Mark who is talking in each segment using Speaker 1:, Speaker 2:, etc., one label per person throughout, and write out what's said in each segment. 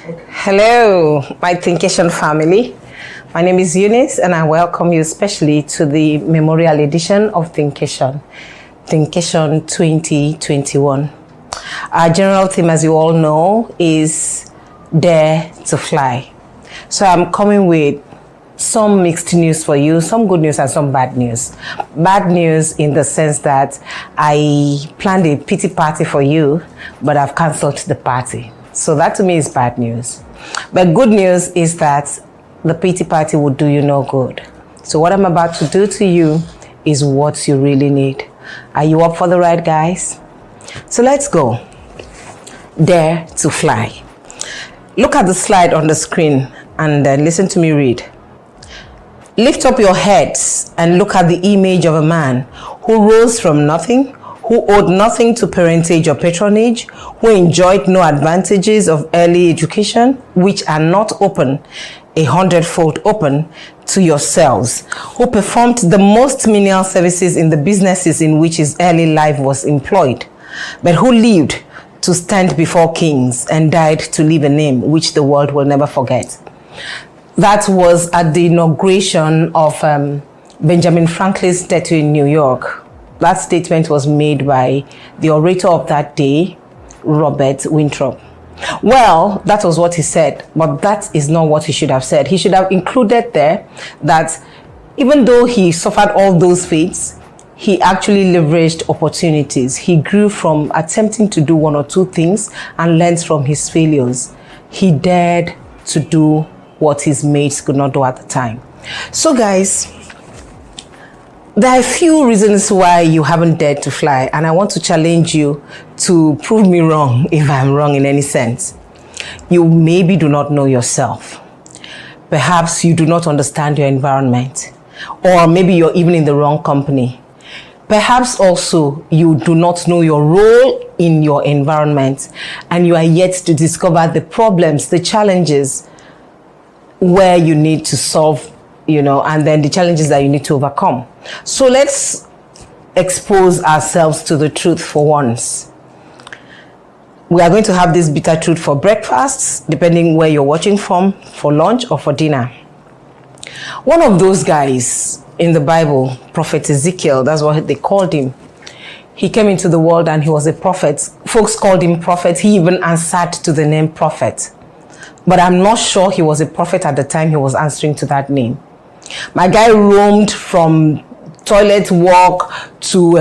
Speaker 1: Hello, my Thinkation family. My name is Eunice and I welcome you especially to the Memorial Edition of Thinkation 2021. Our general theme, as you all know, is Dare to Fly. So I'm coming with some mixed news for you, some good news and some bad news. Bad news in the sense that I planned a pity party for you, but I've cancelled the party. So that to me is bad news. But good news is that the pity party would do you no good. So what I'm about to do to you is what you really need. Are you up for the ride, guys? So let's go. Dare to fly. Look at the slide on the screen and listen to me read. Lift up your heads and look at the image of a man who rose from nothing, who owed nothing to parentage or patronage, who enjoyed no advantages of early education, which are not open, 100-fold open to yourselves, who performed the most menial services in the businesses in which his early life was employed, but who lived to stand before kings and died to leave a name which the world will never forget. That was at the inauguration of Benjamin Franklin's statue in New York. That statement was made by the orator of that day, Robert Winthrop. Well, that was what he said, but that is not what he should have said. He should have included there that even though he suffered all those fates, he actually leveraged opportunities. He grew from attempting to do one or two things and learned from his failures. He dared to do what his mates could not do at the time. So guys, there are a few reasons why you haven't dared to fly, and I want to challenge you to prove me wrong if I'm wrong in any sense. You maybe do not know yourself. Perhaps you do not understand your environment, or maybe you're even in the wrong company. Perhaps also you do not know your role in your environment, and you are yet to discover the problems, the challenges where you need to solve, and then the challenges that you need to overcome. So let's expose ourselves to the truth for once. We are going to have this bitter truth for breakfast, depending where you're watching from, for lunch or for dinner. One of those guys in the Bible, Prophet Ezekiel, that's what they called him. He came into the world and he was a prophet. Folks called him prophet. He even answered to the name prophet. But I'm not sure he was a prophet at the time he was answering to that name. My guy roamed from toilet walk to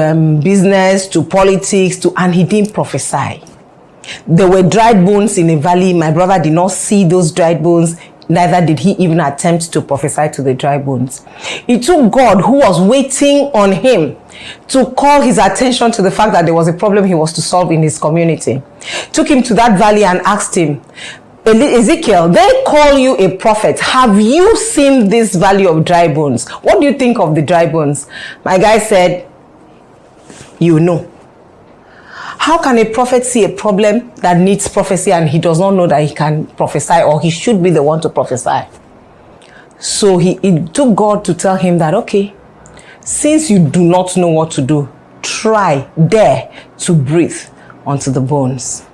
Speaker 1: business to politics and he didn't prophesy. There were dried bones in a valley. My brother did not see those dried bones. Neither did he even attempt to prophesy to the dry bones. It took God, who was waiting on him, to call his attention to the fact that there was a problem he was to solve in his community. Took him to that valley and asked him, Ezekiel, they call you a prophet. Have you seen this valley of dry bones? What do you think of the dry bones? My guy said, you know. How can a prophet see a problem that needs prophecy and he does not know that he can prophesy, or he should be the one to prophesy? So it took God to tell him that, okay, since you do not know what to do, dare to breathe onto the bones.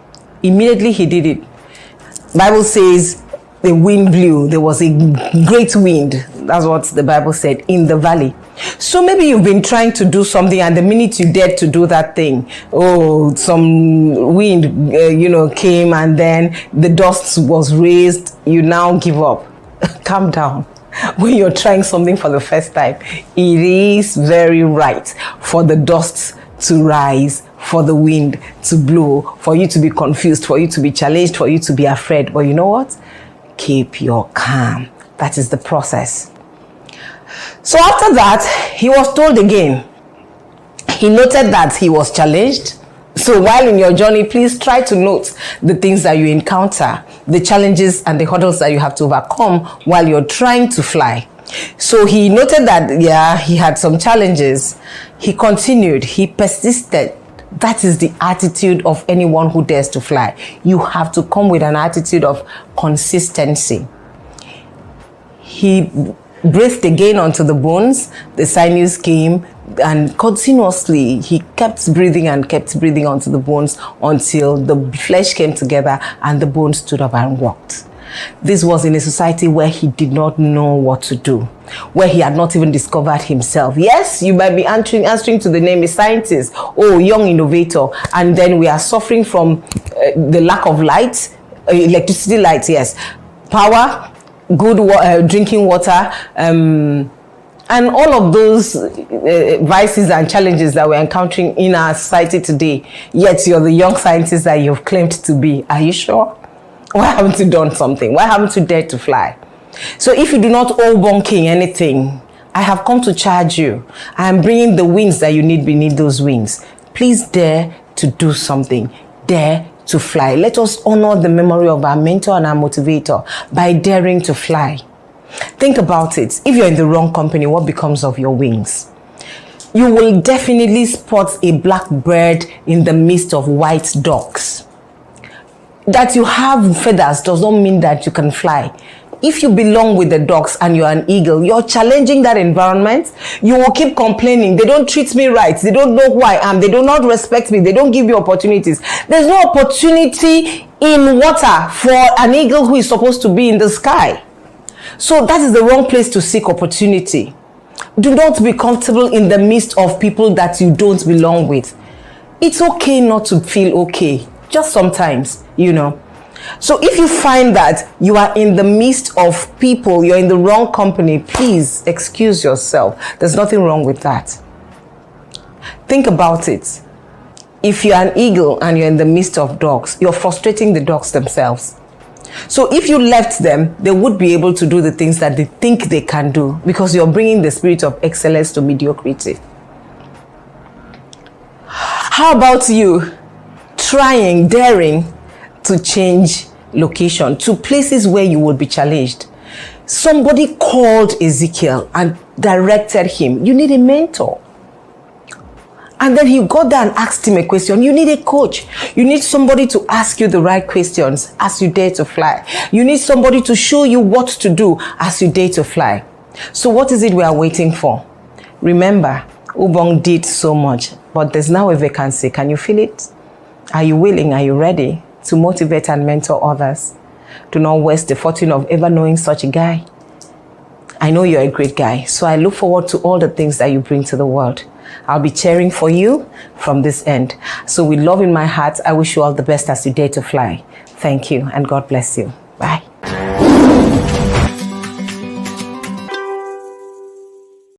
Speaker 1: Immediately he did it. Bible says the wind blew. There was a great wind. That's what the Bible said, in the valley. So maybe you've been trying to do something, and the minute you dared to do that thing, some wind, came, and then the dust was raised. You now give up. Calm down. When you're trying something for the first time, it is very right for the dust to rise, for the wind to blow, for you to be confused, for you to be challenged, for you to be afraid. But you know what? Keep your calm. That is the process. So after that, he was told again. He noted that he was challenged. So while in your journey, please try to note the things that you encounter, the challenges and the hurdles that you have to overcome while you're trying to fly. So he noted that, he had some challenges. He continued, he persisted. That is the attitude of anyone who dares to fly. You have to come with an attitude of consistency. He breathed again onto the bones. The sinews came, And continuously, he kept breathing and kept breathing onto the bones until the flesh came together and the bones stood up and walked. This was in a society where he did not know what to do, where he had not even discovered himself. Yes, you might be answering to the name a scientist, oh, young innovator, and then we are suffering from the lack of light, electricity light, yes, power, good drinking water, and all of those vices and challenges that we're encountering in our society today. Yet you're the young scientist that you've claimed to be. Are you sure? Why haven't you done something? Why haven't you dared to fly? So if you do not owe bonking anything, I have come to charge you. I am bringing the wings that you need beneath those wings. Please dare to do something. Dare to fly. Let us honor the memory of our mentor and our motivator by daring to fly. Think about it. If you're in the wrong company, what becomes of your wings? You will definitely spot a black bird in the midst of white ducks. That you have feathers does not mean that you can fly. If you belong with the ducks and you're an eagle, you're challenging that environment. You will keep complaining. They don't treat me right. They don't know who I am. They do not respect me. They don't give you opportunities. There's no opportunity in water for an eagle who is supposed to be in the sky. So that is the wrong place to seek opportunity. Do not be comfortable in the midst of people that you don't belong with. It's okay not to feel okay. Just sometimes, you know. So if you find that you are in the midst of people, you're in the wrong company, please excuse yourself. There's nothing wrong with that. Think about it. If you're an eagle and you're in the midst of dogs, you're frustrating the dogs themselves. So if you left them, they would be able to do the things that they think they can do because you're bringing the spirit of excellence to mediocrity. How about you? Daring to change location to places where you will be challenged. Somebody called Ezekiel and directed him. You need a mentor. And then he got there and asked him a question. You need a coach. You need somebody to ask you the right questions as you dare to fly. You need somebody to show you what to do as you dare to fly. So what is it we are waiting for? Remember, Ubong did so much, but there's now a vacancy. Can you feel it? Are you willing? Are you ready to motivate and mentor others? Do not waste the fortune of ever knowing such a guy. I know you're a great guy, so I look forward to all the things that you bring to the world. I'll be cheering for you from this end. So with love in my heart, I wish you all the best as you dare to fly. Thank you, and God bless you.